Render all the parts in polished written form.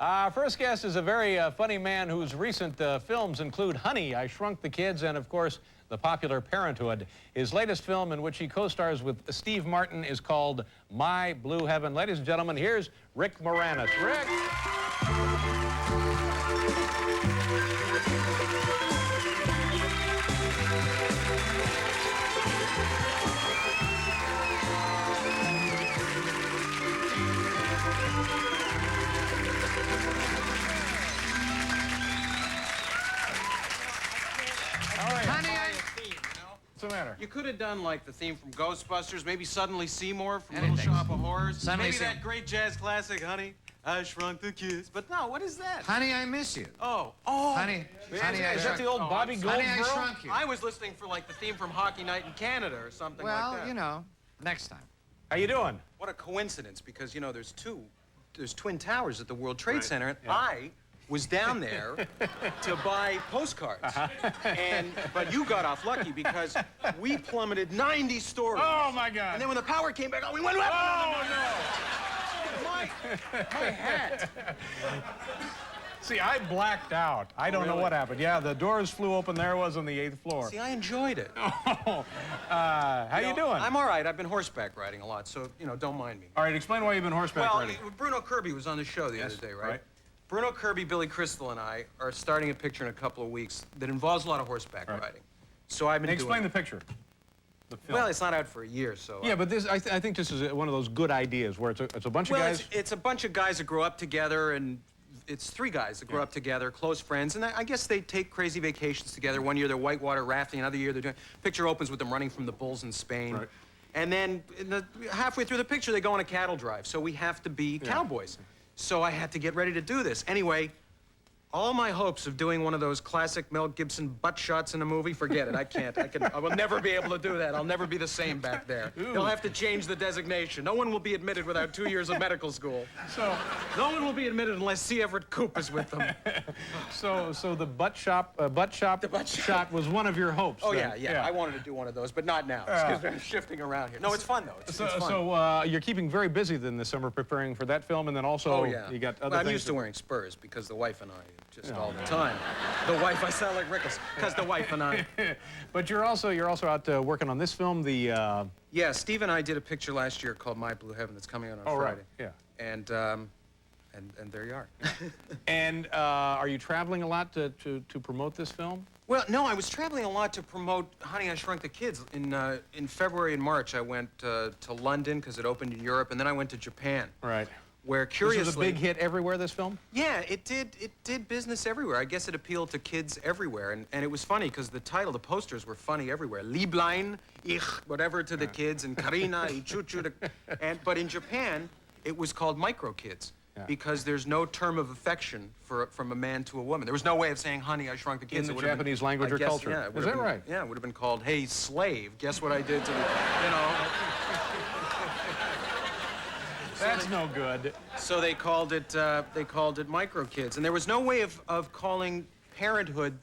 Our first guest is a very funny man whose recent films include Honey, I Shrunk the Kids, and, of course, the popular Parenthood. His latest film, in which he co-stars with Steve Martin, is called My Blue Heaven. Ladies and gentlemen, here's Rick Moranis. Rick! What's the matter? You could have done like the theme from Ghostbusters, maybe Suddenly Seymour from Little Shop of Horrors. Maybe that great jazz classic, Honey, I Shrunk the Kids. But no, what is that? Honey, I Miss You. Oh. Honey, I is that the old Bobby Gold? Honey, I Shrunk You. I was listening for like the theme from Hockey Night in Canada or something like that. Well, you know, next time. How you doing? What a coincidence, because, you know, there's Twin Towers at the World Trade Center, and I was down there to buy postcards. But you got off lucky because we plummeted 90 stories. Oh, my God. And then when the power came back on, we went up. Oh, no. My hat. See, I blacked out. I don't know what happened. Yeah, the doors flew open. There it was on the 8th floor. See, I enjoyed it. Oh, how you doing? I'm all right. I've been horseback riding a lot, so, you know, don't mind me. All right, explain why you've been horseback riding. Well, Bruno Kirby was on the show the other day, right? Bruno Kirby, Billy Crystal, and I are starting a picture in a couple of weeks that involves a lot of horseback riding. So I've been Explain the picture. The film. Well, it's not out for a year, so... Yeah, but this, I think this is one of those good ideas where it's a bunch of guys... It's a bunch of guys that grow up together, and it's 3 guys that grow up together, close friends, and I guess they take crazy vacations together. One year they're whitewater rafting, another year they're doing... Picture opens with them running from the bulls in Spain. Right. And then halfway through the picture, they go on a cattle drive, so we have to be cowboys. So I had to get ready to do this. Anyway, all my hopes of doing one of those classic Mel Gibson butt shots in a movie, forget it. I can't. I will never be able to do that. I'll never be the same back there. They'll have to change the designation. No one will be admitted without 2 years of medical school. So no one will be admitted unless C. Everett Koop is with them. So the butt shot was one of your hopes. Oh, then. yeah. I wanted to do one of those, but not now. Because I'm shifting around here. No, it's fun, though. It's fun. So you're keeping very busy then this summer preparing for that film, and then also you got other things. I'm used to wearing Spurs because the wife and I just all the time. The wife, I sound like Rickles, because the wife and I. But you're also out working on this film, the... Yeah, Steve and I did a picture last year called My Blue Heaven that's coming out on Friday. Right. Yeah. And there you are. And are you traveling a lot to promote this film? Well, no, I was traveling a lot to promote Honey, I Shrunk the Kids. In February and March, I went to London because it opened in Europe, and then I went to Japan. Right. Where curiously... This was a big hit everywhere, this film? Yeah, it did business everywhere. I guess it appealed to kids everywhere. And it was funny because the posters were funny everywhere. Lieblein, Ich, whatever to the kids, and Karina, Ichuchu. But in Japan, it was called Micro Kids. Yeah. Because there's no term of affection from a man to a woman. There was no way of saying, Honey, I Shrunk the Kids. In the Japanese language or culture. Yeah, is that right? Yeah, it would have been called, Hey, Slave, guess what I did to the, you know. That's no good. So they called it Micro Kids, and there was no way of calling Parenthood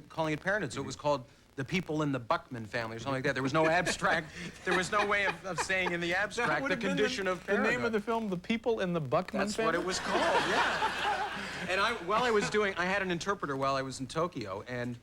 calling it Parenthood. So it was called The People in the Buckman Family or something like that. There was no abstract. There was no way of saying in the abstract the condition of Parenthood. The name of the film, The People in the Buckman Family. That's what it was called. Yeah. And I had an interpreter while I was in Tokyo, and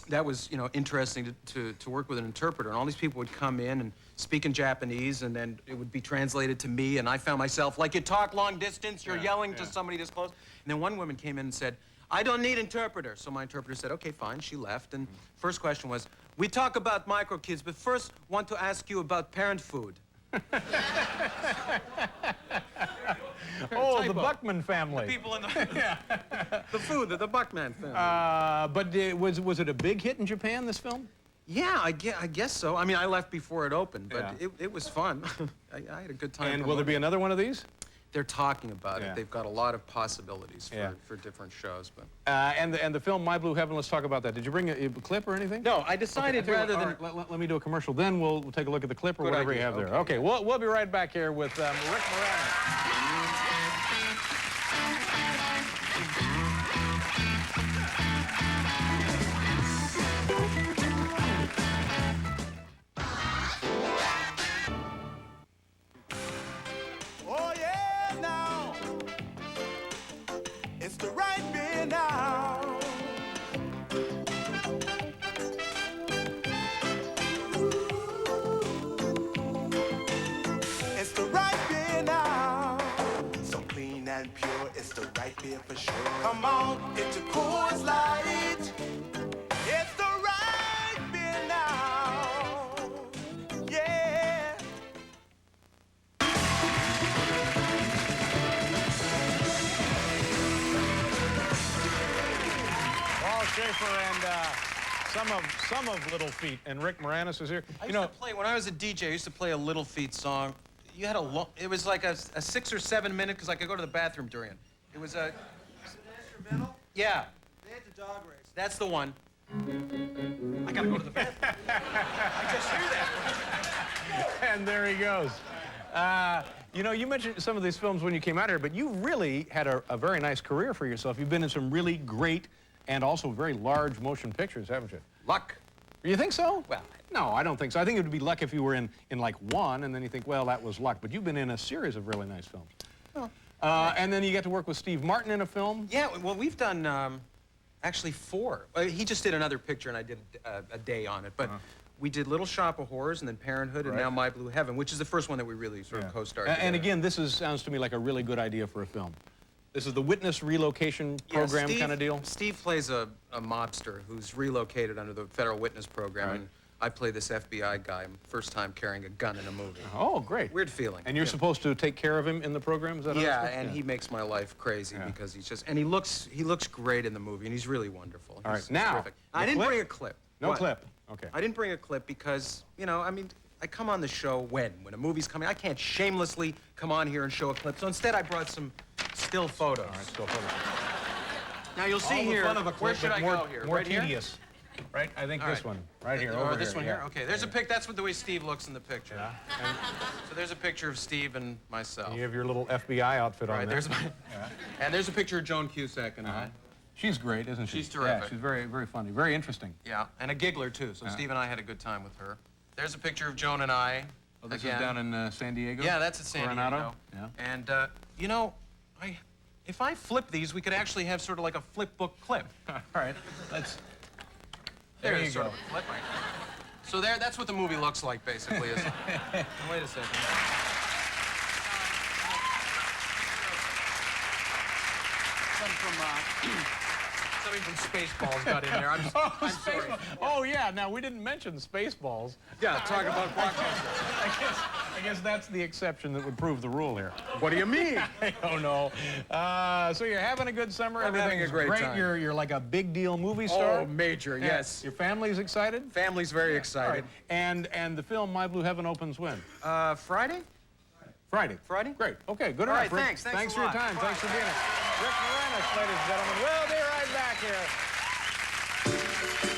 that was, you know, interesting to work with an interpreter. And all these people would come in and speak in Japanese, and then it would be translated to me, and I found myself, like, you talk long distance, you're yelling to somebody this close. And then one woman came in and said, I don't need interpreter. So my interpreter said, okay, fine. She left, and first question was, we talk about micro kids, but first want to ask you about parent food. Oh, the Buckman family. The people in the... the food, the Buckman family. But was it a big hit in Japan, this film? Yeah, I guess so. I mean, I left before it opened, but it was fun. I had a good time. And will there be another one of these? They're talking about it. They've got a lot of possibilities for different shows. But and the film My Blue Heaven, let's talk about that. Did you bring a clip or anything? No, I decided rather than... Right, let me do a commercial, then we'll take a look at the clip or whatever you have there. Okay, we'll be right back here with Rick Moranis. It's the right beer now. It's the right beer now. So clean and pure, it's the right beer for sure. Come on, get your Coors Light. It's the right beer now. Yeah. Paul Schaefer and some of Little Feat, and Rick Moranis is here. I used to play, when I was a DJ, I used to play a Little Feat song. You had it was like a 6 or 7 minute, because I could go to the bathroom during it. It was a... Is it an instrumental? Yeah, They had the dog race. that's the one. I gotta go to the bathroom. I just hear that. And there he goes. You know, you mentioned some of these films when you came out here, but you really had a very nice career for yourself. You've been in some really great and also very large motion pictures, haven't you? Luck. You think so? Well, no, I don't think so. I think it would be luck if you were in like one, and then you think, well, that was luck. But you've been in a series of really nice films. Well, and then you get to work with Steve Martin in a film. yeah, well, we've done actually 4. He just did another picture, and I did a day on it. But we did Little Shop of Horrors, and then Parenthood, and now My Blue Heaven, which is the first one that we really sort of co-starred And together. again, this sounds to me like a really good idea for a film. This is the witness relocation program kind of deal? Steve plays a mobster who's relocated under the federal witness program, and I play this FBI guy, first time carrying a gun in a movie. Oh, great. Weird feeling. And you're supposed to take care of him in the program? Is that how Yeah, it's and he makes my life crazy because he's just, and he looks great in the movie, and he's really wonderful. All right, He's now, terrific. the I didn't clip? bring a clip. No What? clip. Okay. I didn't bring a clip because, you know, I mean, I come on the show when a movie's coming. I can't shamelessly come on here and show a clip. So instead, I brought some still photos. All right, still photos. Now you'll see All the here. fun of a clip, Where should but I more, go here? More Right here? tedious. Right? I think All this right. one. Right here, Or over this here. one yeah. here? Okay, there's a pic. That's what the way Steve looks in the picture. So there's a picture of Steve and myself. You have your little FBI outfit on Right, there. there's my... And there's a picture of Joan Cusack and I. She's great, isn't she? She's terrific. Yeah, she's very, very funny. Very interesting. Yeah, and a giggler, too. So Steve and I had a good time with her. There's a picture of Joan and I. Oh, this again. is down in San Diego? Yeah, that's at San Coronado? Diego. Yeah. And, you know, if I flip these, we could actually have sort of like a flip book clip. All right. Let's... There There you is sort go. of a flip. So that's what the movie looks like, basically. Is... Wait a second. Something from Spaceballs got in there. I'm sorry. Oh, yeah. Now, we didn't mention Spaceballs. Yeah, talking about blockbuster. I guess that's the exception that would prove the rule here. What do you mean? I don't know. So you're having a good summer? I'm having a Everything's great time. You're like a big deal movie star? Oh, major, Yeah. yes. Your family's excited? Family's very All excited. right. And the film My Blue Heaven opens when? Friday? Friday. Friday? Great. Okay, good All enough, right, Rick. thanks. Thanks a for your lot. time. Bye. Thanks for being here. Rick Moranis, ladies and gentlemen. We'll be right back here.